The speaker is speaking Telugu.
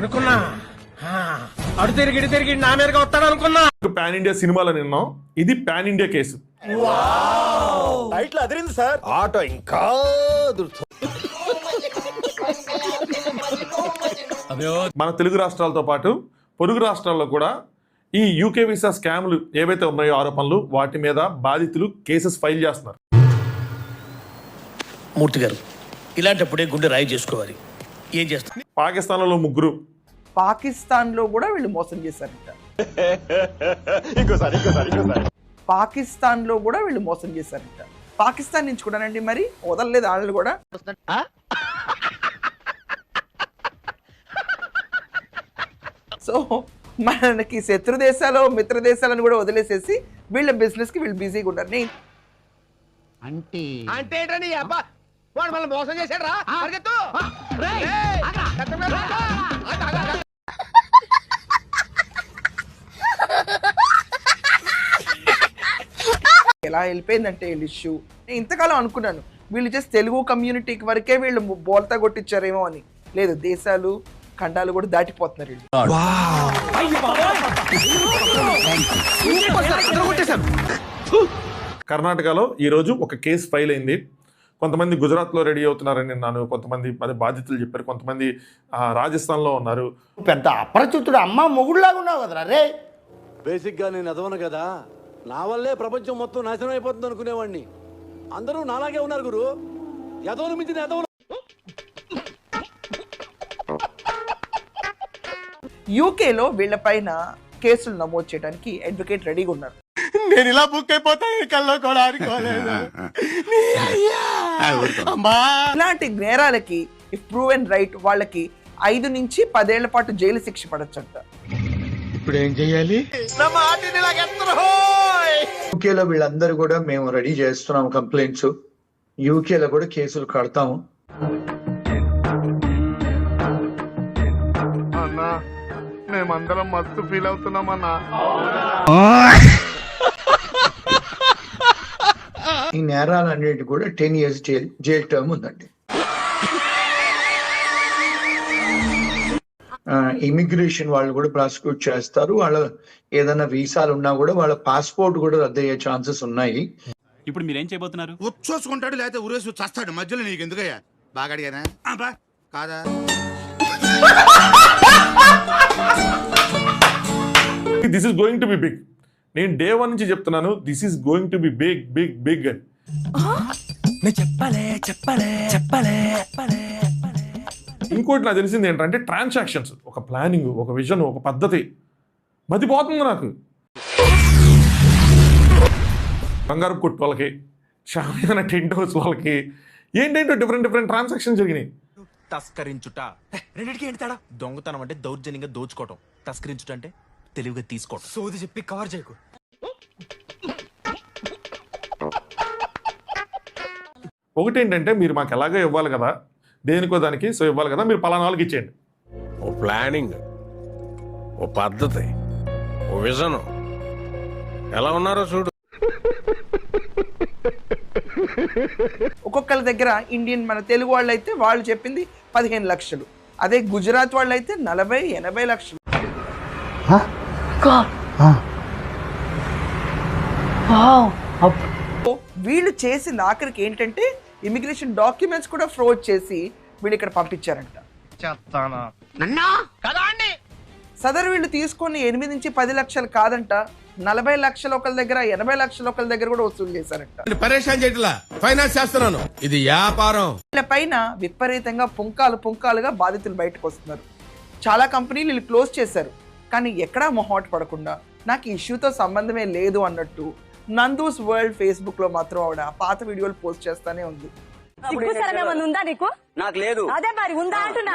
అనుకున్నా అడు తిరిగి నా మీదగా వస్తాడు అనుకున్నా. పాన్ ఇండియా సినిమాలో నిన్నాం, ఇది పాన్ ఇండియా కేసు. టైటిల్ అదిరింది సార్. ఆటో ఇంకా మన తెలుగు రాష్ట్రాలతో పాటు పొరుగు రాష్ట్రాల్లో కూడా ఈ యూకే వీసా స్కామ్లు ఏవైతే ఉన్నాయో ఆరోపణలు, వాటి మీద బాధితులు కేసెస్ ఫైల్ చేస్తున్నారు. మూర్తి గారు, ఇలాంటప్పుడే గుండె రాయి చేసుకోవాలి. ఏం చేస్తారు? పాకిస్తాన్లో ముగ్గురు, పాకిస్తాన్లో కూడా వీళ్ళు మోసం చేశారంట. ఇంకోసారి పాకిస్తాన్లో కూడా వీళ్ళు మోసం చేశారంట. పాకిస్తాన్ నుంచి కూడానండి, మరి వదలలేదు వాళ్ళు కూడా. సో మనకి శత్రు దేశాలు మిత్ర దేశాలను కూడా వదిలేసేసి వీళ్ళ బిజినెస్ కి వీళ్ళు బిజీగా ఉన్నారు. అంటే ఏంటని అబ్బా వాడు మళ్ళీ మోసం చేశాడు రా. ఎలా వెళ్ళిపోయిందంటే వీళ్ళ ఇష్యూ. నేను ఇంతకాలం అనుకున్నాను వీళ్ళు జస్ట్ తెలుగు కమ్యూనిటీకి వరకే వీళ్ళు బోల్తా కొట్టించారేమో అని. లేదు, దేశాలు ఖండాలు కూడా దాటిపోతున్నారు వీళ్ళు. కర్ణాటకలో ఈరోజు ఒక కేసు ఫైల్ అయింది. కొంతమంది గుజరాత్లో రెడీ అవుతున్నారని విన్నాను, కొంతమంది బాధితులు చెప్పారు, కొంతమంది రాజస్థాన్లో ఉన్నారు. పెద్ద అపరిచితుడు అమ్మ మొగుడులాగా ఉన్నావు కదరా రే. బేసిక్ గా నేను ఎదవను కదా, నా వల్లే ప్రపంచం మొత్తం నాశనం అయిపోతుంది అనుకునేవాడిని. అందరూ నాలాగే ఉన్నారు గురు, ఎదవను మించిన ఎదవను. యూకేలో వీళ్ళ పైన కేసులు నమోదు చేయడానికి అడ్వకేట్ రెడీగా ఉన్నారు. నేను ఇలా బుక్ అయిపోతాను కల్లో కూడా అనుకోలేదు. ఇలాంటి నేరాలకి ఇఫ్ ప్రూవెన్ రైట్ వాళ్ళకి 5 నుంచి 10 ఏళ్ల పాటు జైలు శిక్ష పడొచ్చంట. ఇప్పుడు ఏం చెయ్యాలి? యూకేలో వీళ్ళందరూ కూడా మేము రెడీ చేస్తున్నాము కంప్లైంట్స్. యూకేలో కూడా కేసులు కడతాము. అన్నా మేమందరం మస్తు ఫీల్ అవుతున్నామన్నా. ఈ నేరాలన్నిటి కూడా 10 years జైల్ టర్మ్ ఉందండి. ఇమిగ్రేషన్ వాళ్ళు కూడా ప్రాసిక్యూట్ చేస్తారు. వాళ్ళ ఏదైనా వీసాలు ఉన్నా కూడా వాళ్ళ పాస్పోర్ట్ కూడా రద్దయ్యే ఛాన్సెస్ ఉన్నాయి. ఇప్పుడు మీరేం చేయబోతున్నారు? ఉచ్చోసుకుంటాడు లేకపోతే ఊరేసి చస్తాడు. మధ్యలో నీకు ఎందుకయ్యా? బాగా అడిగానా కాదా? This is going to be big. నేను డే 1 నుంచి చెప్తున్నాను, this is going to be big big big అని. ఇంకోటి నాకు తెలిసింది ఏంటంటే ట్రాన్సాక్షన్స్, ఒక ప్లానింగ్, ఒక విజన్, ఒక పద్ధతి మతిపోతుంది నాకు. బంగారు కొట్టు వాళ్ళకి, షామియానా టెంట్ హౌస్ వాళ్ళకి ఏంటంటే డిఫరెంట్ ట్రాన్సాక్షన్ జరిగినాయి. తస్కరించుట రెండింటికి ఏంటి తేడా? దొంగతనం అంటే దౌర్జన్యంగా దోచుకోవటం, తస్కరించుట అంటే తెలివిగా తీసుకోవటం. సోది చెప్పి కవర్ చేయకు. ఒకటి ఏంటంటే మీరు మాకు ఎలాగో ఇవ్వాలి కదా, దేనికో దానికి సో ఇవ్వాలి కదా, మీరు పలానా వాళ్ళకి ఇచ్చేయండి. ఓ ప్లానింగ్, ఓ పద్ధతి, ఓ విజన్ ఎలా ఉన్నారో చూడు. ఒక్కొక్కరి దగ్గర ఇండియన్ మన తెలుగు వాళ్ళు అయితే వాళ్ళు చెప్పింది 15 లక్షలు, అదే గుజరాత్ వాళ్ళు అయితే 40-80 లక్షలు. వీళ్ళు చేసిన ఆఖరికి ఏంటంటే ఇమిగ్రేషన్ డాక్యుమెంట్స్ కూడా ఫ్రోడ్ చేసి వీళ్ళు ఇక్కడ పంపించారంట. సదరు వీళ్ళు తీసుకొని 8 నుంచి 10 లక్షలు కాదంట, 40 లక్షలు ఒకరి దగ్గర, 80 లక్షలు ఒకరి దగ్గర కూడా వసూలు చేశారంట. ఫైనాన్స్ చేస్తున్నాను, ఇది వ్యాపారం. వీళ్ళ పైన విపరీతంగా పుంకాలుగా బాధితులు బయటకు వస్తున్నారు. చాలా కంపెనీలు వీళ్ళు క్లోజ్ చేశారు, కానీ ఎక్కడా మొహాట్ పడకుండా నాకు ఇష్యూతో సంబంధమే లేదు అన్నట్టు నందూస్ వరల్డ్ ఫేస్బుక్ లో మాత్రం ఆవిడ పాత వీడియోలు పోస్ట్ చేస్తానే ఉంది. ఉందా నీకు? నాకు లేదు. అదే మరి ఉందా అంటున్నా.